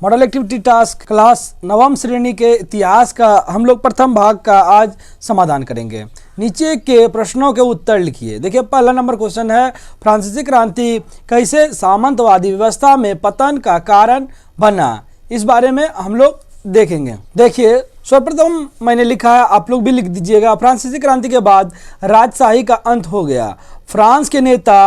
Model activity task class नवम श्रेणी के इतिहास का हम लोग प्रथम भाग का आज समाधान करेंगे। नीचे के प्रश्नों के उत्तर लिखिए। देखिए पहला नंबर क्वेश्चन है, फ्रांसीसी क्रांति कैसे सामंतवादी व्यवस्था में पतन का कारण बना, इस बारे में हम लोग देखेंगे। देखिए सर्वप्रथम मैंने लिखा है, आप लोग भी लिख दीजिएगा। फ्रांसीसी क्रांति के बाद राजशाही का अंत हो गया। फ्रांस के नेता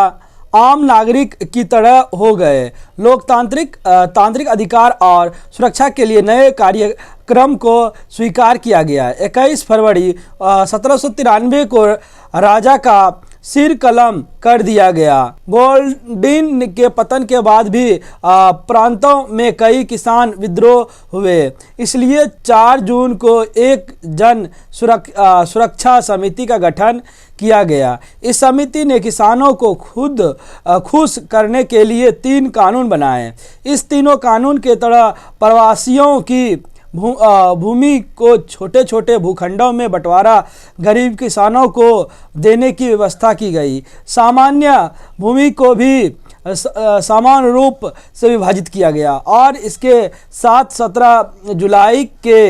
आम नागरिक की तरह हो गए। तांत्रिक अधिकार और सुरक्षा के लिए नए कार्यक्रम को स्वीकार किया गया। 21 फरवरी 1793 को राजा का सिर कलम कर दिया गया। गोल्डीन के पतन के बाद भी प्रांतों में कई किसान विद्रोह हुए, इसलिए 4 जून को एक जन सुरक्षा समिति का गठन किया गया। इस समिति ने किसानों को खुश करने के लिए 3 कानून बनाए। इस तीनों कानून के तहत प्रवासियों की भूमि को छोटे छोटे भूखंडों में बंटवारा गरीब किसानों को देने की व्यवस्था की गई। सामान्य भूमि को भी समान रूप से विभाजित किया गया और इसके साथ 17 जुलाई के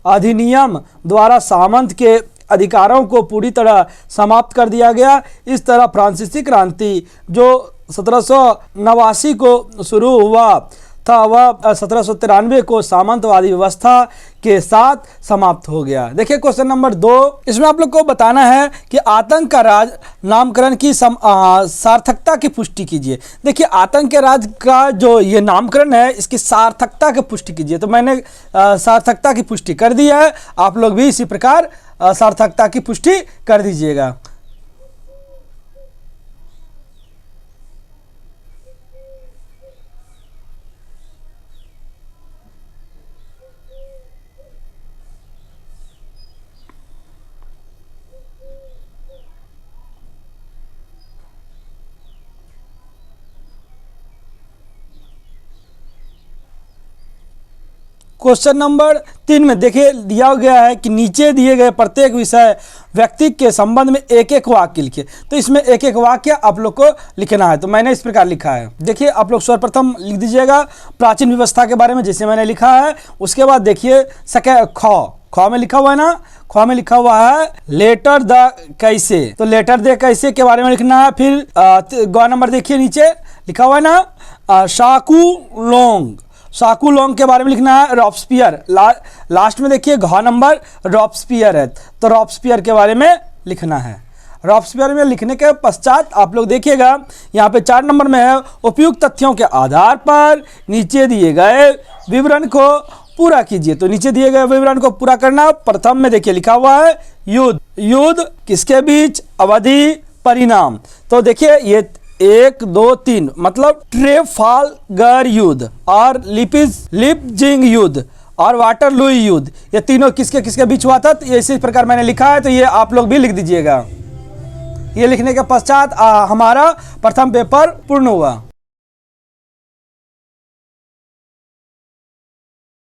अधिनियम द्वारा सामंत के अधिकारों को पूरी तरह समाप्त कर दिया गया। इस तरह फ्रांसीसी क्रांति जो 1789 को शुरू हुआ था वह 1793 को सामंतवादी व्यवस्था के साथ समाप्त हो गया। देखिए क्वेश्चन नंबर 2, इसमें आप लोग को बताना है कि आतंक का राज नामकरण की सार्थकता की पुष्टि कीजिए। देखिए आतंक के राज का जो ये नामकरण है इसकी सार्थकता की पुष्टि कीजिए। तो मैंने सार्थकता की पुष्टि कर दी है, आप लोग भी इसी प्रकार सार्थकता की पुष्टि कर दीजिएगा। क्वेश्चन नंबर 3 में देखिए दिया गया है कि नीचे दिए गए प्रत्येक विषय व्यक्ति के संबंध में एक एक वाक्य लिखिए। तो इसमें एक एक वाक्य आप लोग को लिखना है। तो मैंने इस प्रकार लिखा है। देखिए आप लोग सर्वप्रथम लिख दीजिएगा प्राचीन व्यवस्था के बारे में, जैसे मैंने लिखा है। उसके बाद देखिए ख में लिखा हुआ है ना, ख में लिखा हुआ है लेटर द कैसे। तो लेटर द कैसे के बारे में लिखना है। फिर ग नंबर देखिए नीचे लिखा हुआ है ना, शाकू लोंग के बारे में लिखना है। रॉबस्पियर लास्ट में देखिए घ नंबर रॉबस्पियर है, तो रॉबस्पियर के बारे में लिखना है। रॉबस्पियर में लिखने के पश्चात आप लोग देखिएगा यहाँ पे 4 नंबर में है, उपयुक्त तथ्यों के आधार पर नीचे दिए गए विवरण को पूरा कीजिए। तो नीचे दिए गए विवरण को पूरा करना। प्रथम में देखिए लिखा हुआ है युद्ध किसके बीच, अवधि, परिणाम। तो देखिए ये 1 2 3 मतलब ट्रेफालगर युद्ध और लिपजिंग युद्ध और वाटरलू युद्ध, ये तीनों किसके किसके बीच हुआ था। तो ये इसी प्रकार मैंने लिखा है, तो ये आप लोग भी लिख दीजिएगा। ये लिखने के पश्चात हमारा प्रथम पेपर पूर्ण हुआ।